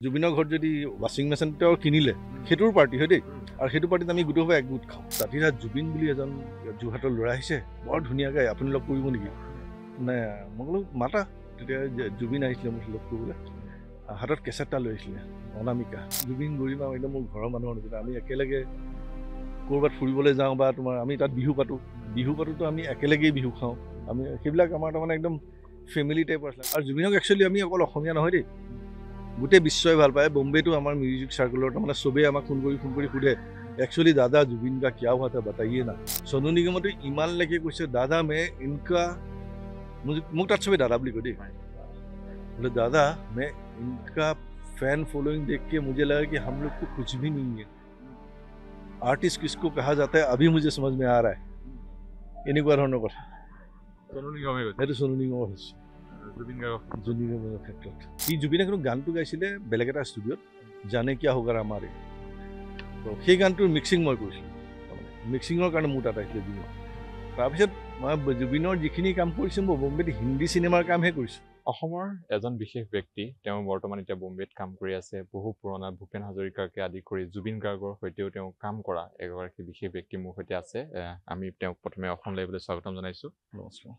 জুবিনৰ ঘৰত যদি ৱাশ্বিং মেচিন তেওঁ কিনিলে সেইটোৰ পাৰ্টি হয় দেই আৰু সেইটো পাৰ্টিত আমি গোটেই সবাই একগোট খাওঁ ৰাতিৰাত জুবিন বুলি এজন যোৰহাটৰ ল'ৰা আহিছে বৰ ধুনীয়া গায় আপুনি লগ কৰিব নেকি মানে মই বোলো মাতা তেতিয়া জুবিন আহিছিলে মোক লগ কৰিবলৈ হাতত কেছেট এটা লৈ আহিছিলে অনামিকা জুবিন গৰিমা একদম মোৰ ঘৰৰ মানুহৰ নিচিনা আমি একেলগে ক'ৰবাত ফুৰিবলৈ যাওঁ বা তোমাৰ আমি তাত বিহু পাতোতো আমি একেলগেই বিহু খাওঁ আমি সেইবিলাক আমাৰ তাৰমানে একদম ফেমিলি টাইপৰ আছিলে আৰু জুবিনক একচুৱেলি আমি অকল অসমীয়া নহয় দেই গোটেই বিশ্বই ভাল পায় বম্বেটো আমাৰ মিউজিক চাৰ্কলৰ তাৰমানে চবেই আমাক ফোন কৰি সুধে एक्चुअली दादा जुबिन का क्या हुआ था बताइए ना सोनू निगम तो इमान लेके कुछ दादा मैं इनका मुझे तब से दादा बोली को देख बोले दादा मैं इनका फैन फॉलोइंग देख के मुझे लगा कि हम लोग को कुछ भी नहीं है आर्टिस्ट किसको कहा जाता है अभी मुझे समझ में आ रहा है এনেকুৱা ধৰণৰ কথা সোনু নিগমৰ ক্ষেত্ৰত সি জুবিনে কিন্তু গানটো গাইছিলে বেলেগ এটা ষ্টুডিঅ'ত জানে কিয়া হোগা আমাৰে সেই গানটোৰ মিক্সিং মই কৰিছিলোঁ মিক্সিঙৰ কাৰণে মোৰ তাত আহিছিলে জুবিন তাৰপিছত মই জুবিনৰ যিখিনি কাম কৰিছোঁ মই বম্বেত হিন্দী চিনেমাৰ কামহে কৰিছোঁ অসমৰ এজন বিশেষ ব্যক্তি তেওঁ বৰ্তমান এতিয়া বম্বেত কাম কৰি আছে বহু পুৰণা ভূপেন হাজৰিকাকে আদি কৰি জুবিন গাৰ্গৰ সৈতেও তেওঁ কাম কৰা এগৰাকী বিশেষ ব্যক্তি মোৰ সৈতে আছে আমি তেওঁক প্ৰথমে অসম লাইভলৈ স্বাগতম জনাইছোঁ নমস্কাৰ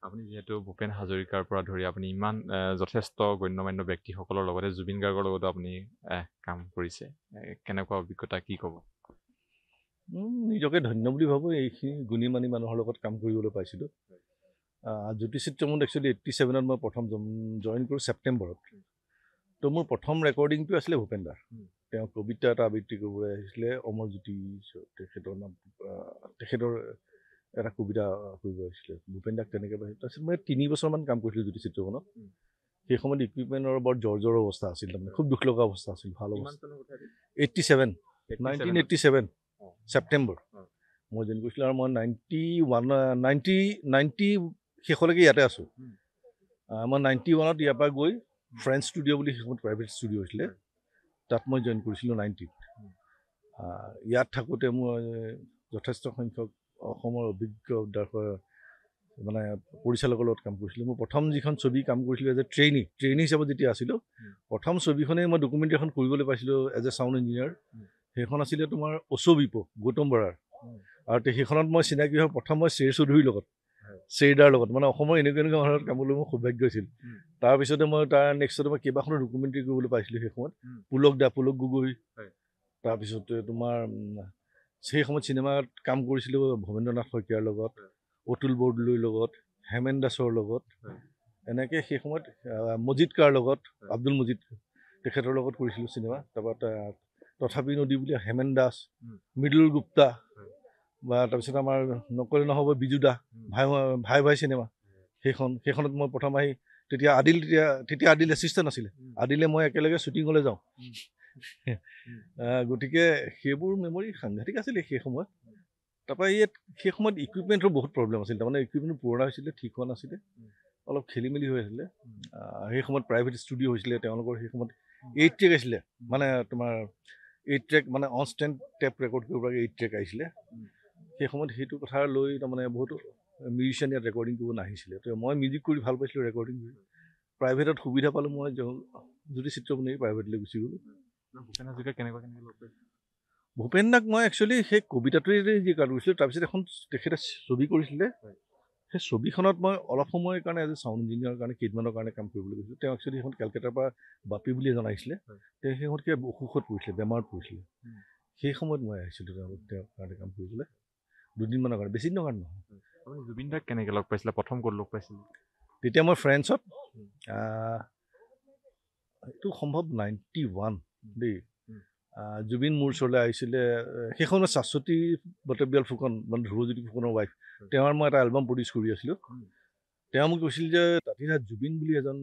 আপুনি যিহেতু ভূপেন হাজৰিকাৰ পৰা ধৰি আপুনি ইমান যথেষ্ট গণ্যমান্য ব্যক্তিসকলৰ লগতে জুবিন গাৰ্গৰ লগতো আপুনি কাম কৰিছে কেনেকুৱা অভিজ্ঞতা কি ক'ব নিজকে ধন্য বুলি ভাবোঁ এইখিনি গুণী মানি মানুহৰ লগত কাম কৰিবলৈ পাইছিলোঁ জ্যোতিচিত্ৰমত একচুৱেলি 87ত মই প্ৰথম জইন কৰোঁ ছেপ্টেম্বৰত তো মোৰ প্ৰথম ৰেকৰ্ডিংটো আছিলে ভূপেন দাৰ তেওঁ কবিতা এটা আবৃত্তি কৰিবলৈ আহিছিলে অমৰজ্যোতি তেখেতৰ এটা কবিতা কৰিব আহিছিলে ভূপেন দাক তেনেকৈ পাইছিলোঁ তাৰপিছত মই 3 বছৰমান কাম কৰিছিলোঁ জ্যোতিচিত্ৰমত সেই সময়ত ইকুইপমেণ্টৰ বৰ জৰ্জৰ অৱস্থা আছিল তাৰমানে খুব দুখ লগা অৱস্থা আছিল ভাল অৱস্থা 1987 ছেপ্টেম্বৰ মই জইন কৰিছিলোঁ আৰু মই 90 শেষলৈকে ইয়াতে আছোঁ মই 91ত ইয়াৰ পৰা গৈ ফ্ৰেঞ্চ ষ্টুডিঅ' বুলি সেইসময়ত প্ৰাইভেট ষ্টুডিঅ' হৈছিলে তাত মই জইন কৰিছিলোঁ 90ত ইয়াত থাকোঁতে মই যথেষ্ট সংখ্যক অসমৰ অভিজ্ঞ মানে পৰিচালকৰ লগত কাম কৰিছিলোঁ মই প্ৰথম যিখন ছবি কাম কৰিছিলোঁ এজ এ ট্ৰেইনী হিচাপত যেতিয়া আছিলোঁ প্ৰথম ছবিখনেই মই ডকুমেণ্টেৰী এখন কৰিবলৈ পাইছিলোঁ এজ এ চাউণ্ড ইঞ্জিনিয়াৰ সেইখন আছিলে তোমাৰ অচবিপ গৌতম বৰাৰ আৰু সেইখনত মই চিনাকি হোৱা প্ৰথম মই শ্ৰী চৌধুৰীৰ লগত শ্ৰীদাৰ লগত মানে অসমৰ এনেকুৱা ধৰণৰ কামলৈ মোৰ সৌভাগ্য হৈছিল তাৰপিছতে মই তাৰ নেক্সটতে মই কেইবাখনো ডকুমেণ্টেৰী কৰিবলৈ পাইছিলোঁ সেই সময়ত পুলক গগৈ তাৰপিছতে তোমাৰ সেই সময়ত চিনেমাত কাম কৰিছিলোঁ ভৱেন্দ্ৰনাথ শইকীয়াৰ লগত অতুল বৰদলৈৰ লগত হেমেন দাসৰ লগত এনেকৈ সেই সময়ত মজিদকাৰ লগত আব্দুল মজিদ তেখেতৰ লগত কৰিছিলোঁ চিনেমা তাৰপৰা তথাপি নদী বুলি হেমেন দাস মৃদুল গুপ্তা বা তাৰপিছত আমাৰ নকলে নহ'ব বিজু দা ভাই চিনেমা সেইখনত মই প্ৰথম আহি তেতিয়া আদিল এছিষ্টেণ্ট আছিলে আদিলে মই একেলগে শ্বুটিঙলৈ যাওঁ গতিকে সেইবোৰ মেমৰি সাংঘাতিক আছিলে সেই সময়ত তাৰপৰা ইয়াত সেই সময়ত ইকুইপমেণ্টৰ বহুত প্ৰব্লেম আছিল তাৰমানে ইকুইপমেণ্ট পুৰণা হৈছিলে ঠিক হোৱা নাছিলে অলপ খেলি মেলি হৈ আছিলে সেই সময়ত প্ৰাইভেট ষ্টুডিঅ' হৈছিলে তেওঁলোকৰ সেই সময়ত 8 ট্ৰেক আছিলে মানে তোমাৰ 8 ট্ৰেক মানে অন ষ্টেণ্ড টেপ ৰেকৰ্ড কৰিব পৰাকৈ 8 ট্ৰেক আহিছিলে সেই সময়ত সেইটো কথা লৈ তাৰমানে বহুতো মিউজিচিয়ান ইয়াত ৰেকৰ্ডিং কৰিব নাহিছিলে তো মই মিউজিক কৰি ভাল পাইছিলোঁ ৰেকৰ্ডিং কৰি প্ৰাইভেটত সুবিধা পালোঁ মই জ্যোতিচিত্ৰমণি প্ৰাইভেটলৈ গুচি গ'লোঁ ভূপেন হাজৰিকা কেনেকৈ লগ পাইছিলোঁ ভূপেন দাক মই একচুৱেলি সেই কবিতাটোৱে যি কাম কৰিছিলোঁ তাৰপিছত এখন তেখেতে ছবি কৰিছিলে সেই ছবিখনত মই অলপ সময়ৰ কাৰণে এজ এ চাউণ্ড ইঞ্জিনিয়াৰৰ কাৰণে কেইদিনমানৰ কাৰণে কাম কৰিবলৈ গৈছিলোঁ তেওঁ একচুৱেলি সেইখন কেলকাতাৰ পৰা বাপি বুলি এজন আহিছিলে তেওঁ সেই সময়ত কিবা অসুখত পৰিছিলে বেমাৰত পৰিছিলে সেই সময়ত মই আহিছিলোঁ তেওঁৰ কাৰণে কাম কৰিবলৈ দুদিনমানৰ কাৰণে বেছি দিনৰ কাৰণে নহয় আপুনি জুবিন দাক কেনেকৈ লগ পাইছিলে প্ৰথম ক'ত লগ পাইছিলে তেতিয়া মই ফ্ৰেন্সত এইটো সম্ভৱ 91 দেই জুবিন মোৰ ওচৰলৈ আহিছিলে সেইখন শাশ্বতী বটবিয়াল ফুকন মানে ধ্ৰুৱজ্যোতি ফুকনৰ ৱাইফ তেওঁৰ মই এটা এলবাম প্ৰডিউচ কৰি আছিলোঁ তেওঁ মোক কৈছিল যে ৰাতিৰাত জুবিন বুলি এজন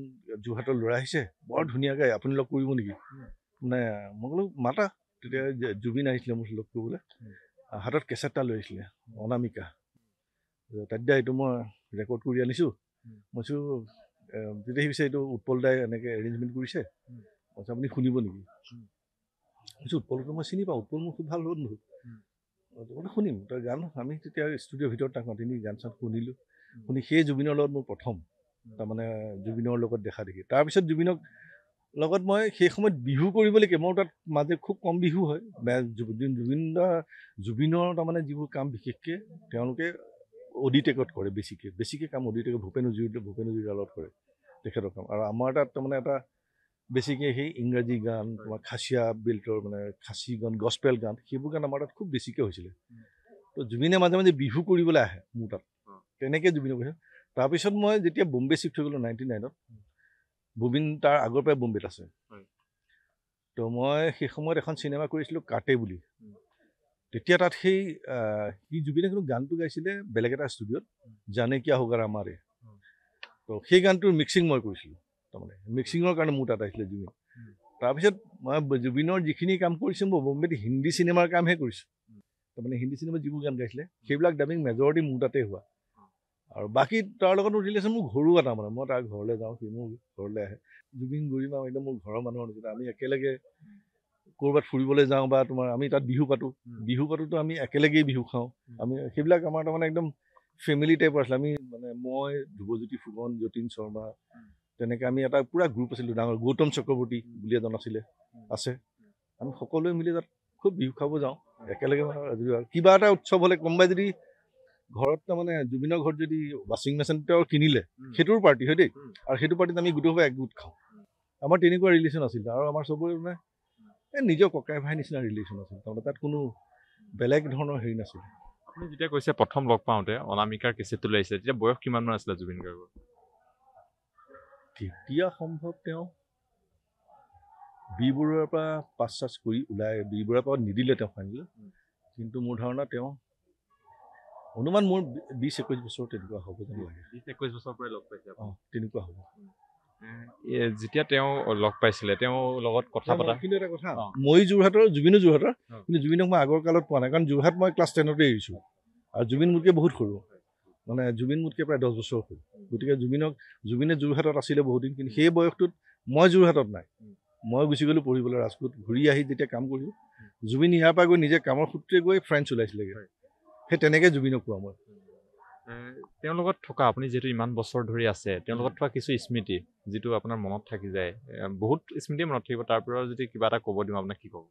যোৰহাটৰ ল'ৰা আহিছে বৰ ধুনীয়া গায় আপুনি লগ কৰিব নেকি মানে মই ক'লো মাতা তেতিয়া জুবিন আহিছিলে মোৰ লগ কৰিবলৈ হাতত কেছেট এটা লৈ আহিছিলে অনামিকা তাত এইটো মই ৰেকৰ্ড কৰি আনিছোঁ মই কৈছোঁ তেতিয়া সি কৈছে এইটো উৎপল দাই এনেকৈ এৰেঞ্জমেণ্ট কৰিছে কৈছে আপুনি শুনিব নেকি উৎপলটো মই চিনি পাওঁ উৎপল মোৰ খুব ভাল বন্ধু শুনিম তই গান আমি তেতিয়া ষ্টুডিঅ'ৰ ভিতৰত তাক মাতি নি গান চান শুনিলোঁ শুনি সেই জুবিনৰ লগত মোৰ প্ৰথম তাৰমানে জুবিনৰ লগত দেখা দেখি তাৰপিছত জুবিনক লগত মই সেই সময়ত বিহু কৰিবলৈকে মোৰ তাত মাজে খুব কম বিহু হয় জুবিনৰ তাৰমানে যিবোৰ কাম বিশেষকৈ তেওঁলোকে অডিটেকত কৰে বেছিকৈ কাম অডিটেকত ভূপেন হাজৰিকাৰ লগত কৰে তেখেতৰ কাম আৰু আমাৰ তাত তাৰমানে এটা বেছিকৈ সেই ইংৰাজী গান তোমাৰ খাচীয়া বেল্টৰ মানে খাচী গান গছপেল গান সেইবোৰ গান আমাৰ তাত খুব বেছিকৈ হৈছিলে তো জুবিনে মাজে মাজে বিহু কৰিবলৈ আহে মোৰ তাত তেনেকৈ জুবিনে কৈছে তাৰপিছত মই যেতিয়া বম্বে শ্বিফ্ট হৈ গ'লোঁ 99ত জুবিন তাৰ আগৰ পৰাই বম্বেত আছে তো মই সেই সময়ত এখন চিনেমা কৰিছিলোঁ কাটে বুলি তেতিয়া তাত সেই সি জুবিনে কিন্তু গানটো গাইছিলে বেলেগ এটা ষ্টুডিঅ'ত জানে কিয়া হোগাৰ আমাৰে তো সেই গানটোৰ মিক্সিং মই কৰিছিলোঁ তাৰমানে মিক্সিঙৰ কাৰণে মোৰ তাত আহিছিলে জুবিন তাৰপিছত মই জুবিনৰ যিখিনি কাম কৰিছোঁ মই বম্বেত হিন্দী চিনেমাৰ কামহে কৰিছোঁ তাৰমানে হিন্দী চিনেমাত যিবোৰ গান গাইছিলে সেইবিলাক ডাবিং মেজৰিটি মোৰ তাতে হোৱা আৰু বাকী তাৰ লগত ৰিলেশ্যন মোৰ ঘৰুৱা তাৰমানে মই তাৰ ঘৰলৈ যাওঁ সি মোৰ ঘৰলৈ আহে জুবিন গৰিমা একদম মোৰ ঘৰৰ মানুহৰ নিচিনা আমি একেলগে ক'ৰবাত ফুৰিবলৈ যাওঁ বা তোমাৰ আমি তাত বিহু পাতোতো আমি একেলগেই বিহু খাওঁ আমি সেইবিলাক আমাৰ তাৰমানে একদম ফেমিলি টাইপৰ আছিলে আমি মানে মই ধ্ৰুৱজ্যোতি ফুকন যতীন শৰ্মা তেনেকৈ আমি এটা পূৰা গ্ৰুপ আছিলোঁ ডাঙৰ গৌতম চক্ৰৱৰ্তী বুলি এজন আছে আমি সকলোৱে মিলি তাত খুব বিহু খাব যাওঁ একেলগে কিবা এটা উৎসৱ হ'লে কোনোবাই যদি ঘৰত তাৰমানে জুবিনৰ ঘৰত যদি ৱাশ্বিং মেচিন তেওঁ কিনিলে সেইটোৰ পাৰ্টি হয় দেই আৰু সেইটো পাৰ্টিত আমি গোটেই একগোট খাওঁ আমাৰ তেনেকুৱা ৰিলেশ্যন আছিল আৰু আমাৰ চবৰে মানে এই নিজৰ ককাই ভাই নিচিনা ৰিলেশ্যন আছিল তাৰমানে তাত কোনো বেলেগ ধৰণৰ হেৰি নাছিল আপুনি যেতিয়া কৈছে প্ৰথম লগ পাওঁতে অনামিকাৰ কেছেটটো লাগিছে তেতিয়া বয়স কিমানমান আছিলে জুবিন গাৰ্গৰ তেতিয়া সম্ভৱ তেওঁ বি বৰুৱাৰ পৰা পাছ চাছ কৰি ওলাই বি বৰুৱাৰ পৰা নিদিলে তেওঁ ফাইনেল কিন্তু মোৰ ধাৰণা তেওঁ অনুমান মোৰ 20-21 বছৰ তেনেকুৱা হ'ব যেন লাগে 20-21 বছৰৰ পৰাই লগ পাইছে তেনেকুৱা হ'ব যেতিয়া তেওঁ লগ পাইছিলে তেওঁৰ লগত কথা পতা কিন্তু এটা কথা মই যোৰহাটৰ জুবিনো যোৰহাটৰ কিন্তু জুবিনক মই আগৰ কালত পোৱা নাই কাৰণ যোৰহাট মই ক্লাছ 10তে এৰিছোঁ আৰু জুবিন মোতকৈ বহুত সৰু মানে জুবিন মোতকৈ প্ৰায় 10 বছৰ সৰু গতিকে জুবিনে যোৰহাটত আছিলে বহুত দিন কিন্তু সেই বয়সটোত মই যোৰহাটত নাই মই গুচি গ'লোঁ পঢ়িবলৈ ৰাজকোট ঘূৰি আহি যেতিয়া কাম কৰিলোঁ জুবিন ইয়াৰ পৰা গৈ নিজে কামৰ সূত্ৰে গৈ ফ্ৰেঞ্চ ওলাইছিলেগৈ সেই তেনেকৈ জুবিনক পোৱা মই তেওঁৰ লগত থকা আপুনি যিহেতু ইমান বছৰ ধৰি আছে তেওঁৰ লগত থকা কিছু স্মৃতি যিটো আপোনাৰ মনত থাকি যায় বহুত স্মৃতি মনত থাকিব তাৰ পৰা যদি কিবা এটা ক'ব দিওঁ আপোনাক কি ক'ব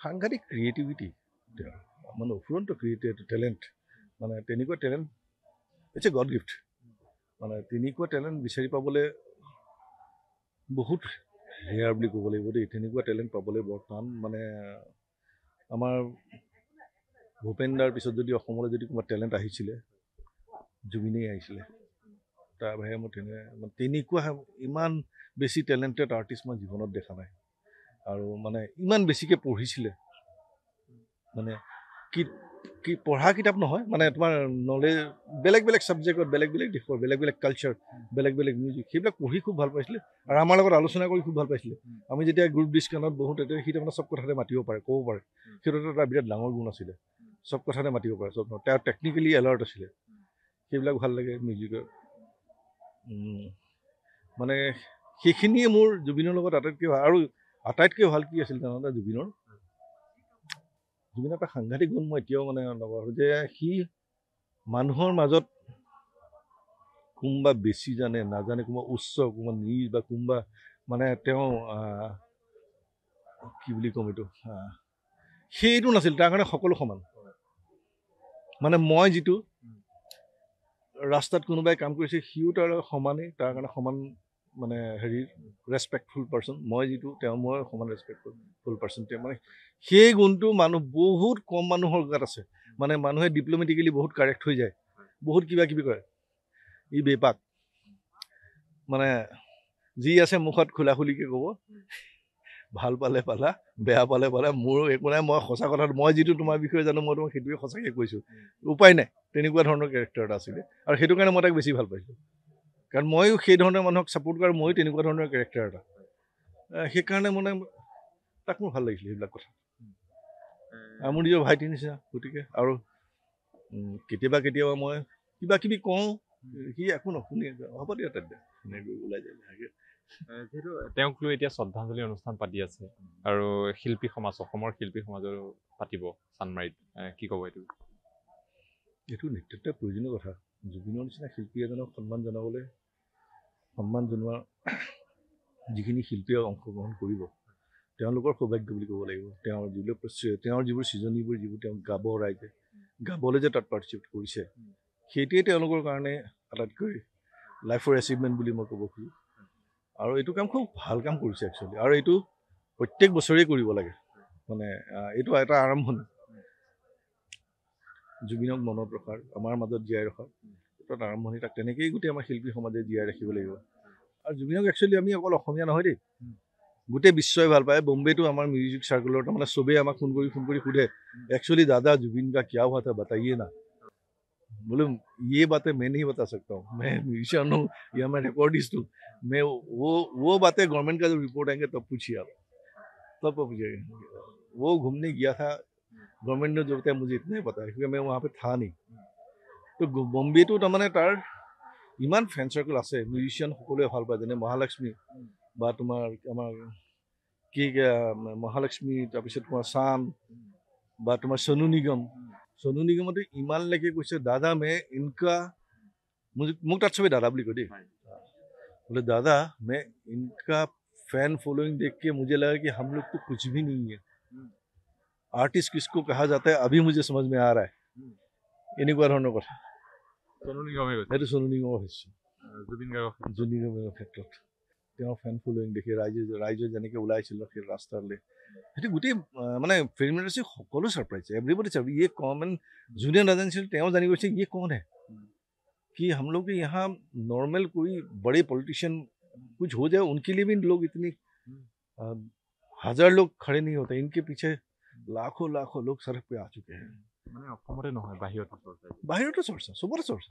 সাংঘাতিক ক্ৰিয়েটিভিটি মানে অফুৰন্ত ক্ৰিয়েটিভ টেলেণ্ট মানে তেনেকুৱা talent it's a God gift মানে তেনেকুৱা টেলেণ্ট বিচাৰি পাবলৈ বহুত ৰেয়াৰ বুলি ক'ব লাগিব দেই তেনেকুৱা টেলেণ্ট পাবলৈ বৰ টান মানে আমাৰ ভূপেন দাৰ পিছত যদি অসমলৈ যদি কোনোবা টেলেণ্ট আহিছিলে জুবিনেই আহিছিলে তাৰ বাহিৰে মই তেনেকুৱা ইমান বেছি টেলেণ্টেড আৰ্টিষ্ট মই জীৱনত দেখা নাই আৰু মানে ইমান বেছিকৈ পঢ়িছিলে মানে কি পঢ়া কিতাপ নহয় মানে তোমাৰ নলেজ বেলেগ বেলেগ ছাবজেক্টত বেলেগ বেলেগ দেশৰ বেলেগ বেলেগ কালচাৰ বেলেগ বেলেগ মিউজিক সেইবিলাক পঢ়ি খুব ভাল পাইছিলে আৰু আমাৰ লগত আলোচনা কৰি খুব ভাল পাইছিলে আমি যেতিয়া গ্ৰুপ ডিছকানত বহোঁ তেতিয়া সি তাৰমানে চব কথাতে মাতিব পাৰে ক'ব পাৰে সেইটো এটা বিৰাট ডাঙৰ গুণ আছিলে চব কথাতে মাতিব পাৰে চব তেওঁ টেকনিকেলি এলাৰ্ট আছিলে সেইবিলাক ভাল লাগে মিউজিকৰ মানে সেইখিনিয়ে মোৰ জুবিনৰ লগত আটাইতকৈ ভাল কি আছিল জানানে জুবিনৰ এটা সাংঘাতিক গুণ মই এতিয়াও মানে নকৰোঁ যে সি মানুহৰ মাজত কোনোবা বেছি জানে নাজানে কোনোবা উচ্চ কোনোবা নিজ বা কোনোবা মানে তেওঁ কি বুলি ক'ম এইটো সেইটো নাছিল তাৰ কাৰণে সকলো সমান মানে মই যিটো ৰাস্তাত কোনোবাই কাম কৰিছে সিও তাৰ সমানেই তাৰ কাৰণে সমান মানে হেৰি ৰেচপেক্টফুল পাৰ্চন মই যিটো মই সমান ৰেচপেক্টফুল পাৰ্চন তেওঁ মানে সেই গুণটো বহুত কম মানুহৰ গাত আছে মানে মানুহে ডিপ্ল'মেটিকেলি বহুত কাৰেক্ট হৈ যায় বহুত কিবা কিবি কৰে ই বেপাক মানে যি আছে মুখত খোলাখুলিকৈ ক'ব ভাল পালে পালা বেয়া পালে মোৰ একো নাই মই সঁচা কথা মই যিটো তোমাৰ বিষয়ে জানো মই তোমাক সেইটোৱে সঁচাকৈ কৈছোঁ উপায় নাই তেনেকুৱা ধৰণৰ কেৰেক্টাৰ এটা আছিলে আৰু সেইটো কাৰণে মই তাক বেছি ভাল পাইছোঁ কাৰণ ময়ো সেই ধৰণৰ মানুহক ছাপোৰ্ট কৰা ময়ো তেনেকুৱা ধৰণৰ কেৰেক্টাৰ এটা সেইকাৰণে মানে তাক মোৰ ভাল লাগিছিলে সেইবিলাক কথা মোৰ নিজৰ ভাইটিৰ নিচিনা গতিকে আৰু কেতিয়াবা মই কিবা কিবি কওঁ সি একো নুশুনি হ'ব দিয়া তাত এনেকৈ ওলাই যায় যিহেতু তেওঁক লৈ এতিয়া শ্ৰদ্ধাঞ্জলি অনুষ্ঠান পাতি আছে আৰু শিল্পী সমাজ অসমৰ শিল্পী সমাজৰো পাতিব চানমাৰীত কি ক'ব এইটো নিতান্ত প্ৰয়োজনীয় কথা জুবিনৰ নিচিনা শিল্পী এজনক সন্মান জনোৱাৰ যিখিনি শিল্পীয়ে অংশগ্ৰহণ কৰিব তেওঁলোকৰ সৌভাগ্য বুলি ক'ব লাগিব। তেওঁৰ যিবোৰ সৃজনীবোৰ যিবোৰ তেওঁ গাব ৰাইজে গাবলৈ যে তাত পাৰ্টিচিপেট কৰিছে সেইটোৱে তেওঁলোকৰ কাৰণে আটাইতকৈ লাইফৰ এচিভমেণ্ট বুলি মই ক'ব খোজোঁ। আৰু এইটো কাম খুব ভাল কাম কৰিছে একচুৱেলি, আৰু এইটো প্ৰত্যেক বছৰেই কৰিব লাগে। মানে এইটো এটা আৰম্ভণি জুবিনক মনত ৰখাৰ, আমাৰ মাজত জীয়াই ৰখাৰ এটা আৰম্ভণি। তাক তেনেকেই গোটেই আমাৰ শিল্পী সমাজে জীয়াই ৰাখিব লাগিব। আৰু জুবিনক একচুৱেলি আমি অকল অসমীয়া নহয় দেই, গোটেই বিশ্বই ভাল পায়। বম্বেটো আমাৰ মিউজিক চাৰ্কুলৰ তাৰমানে চবেই আমাক ফোন কৰি সোধে एक्चुअली दादा जुबिन का क्या हुआ था बताइए ना। बोले ये बातें मैं नहीं बता सकता हूँ, मैं म्यूजिशियन हूँ या मैं रिकॉर्डिस्ट हूँ, मैं वो बातें गवर्नमेंट का जब रिपोर्ट आएंगे तब पूछिए आप, तब पूछिएगा। वो घूमने गया था, गवर्नमेंट ने जो बताया मुझे इतना ही पता है क्योंकि मैं वहाँ पे था नहीं। तो बम्बेটো তাৰমানে তাৰ ইমান ফ্ৰেণ্ড চাৰ্কল আছে, মিউজিচিয়ান সকলোৱে ভাল পায়। যেনে মহালক্ষ্মী বা তোমাৰ আমাৰ কি মহালক্ষ্মী, তাৰপিছত তোমাৰ চান বা তোমাৰ সোনু নিগম। সোনু নিগমতো ইমানলৈকে কৈছে দাদা मैं इनका মোক তাত চবেই দাদা বুলি কয় দেই। बोले दादा मैं इनका फैन फॉलोइंग देख के मुझे लगा कि हम लोग तो कुछ भी नहीं है, आर्टिस्ट किसको कहा जाता है अभी मुझे समझ में आ रहा है। এনেকুৱা ধৰণৰ কথা সেইটো সোনু নিগমৰ হৈছে। জুবিন গাৰ্গৰ ক্ষেত্ৰত তেওঁৰ ফেন ফলোয়িং দেখি ৰাইজে যেনেকৈ ওলাইছিল সেই ৰাস্তালৈ, সেইটো গোটেই মানে ফিল্ম ইণ্ডাষ্ট্ৰী সকলো ছাৰপ্ৰাইজ, এভৰিবডি ছাৰপ্ৰাইজ। ये कॉमन জুনিয়ৰ নাজানিছিল, তেওঁ জানি গৈছে ये कौन है कि हम लोग यहाँ नॉर्मल कोई बड़े पॉलिटिशियन कुछ हो जाए उनके लिए भी लोग इतनी 1000 लोग खड़े नहीं होते, इनके पीछे लाखों लाखों लोग सड़क पे आ चुके हैं। মানে অসমতে নহয় বাহিৰতো চৰ্চা, বাহিৰতো চৰ্চা, চবতে চৰ্চা।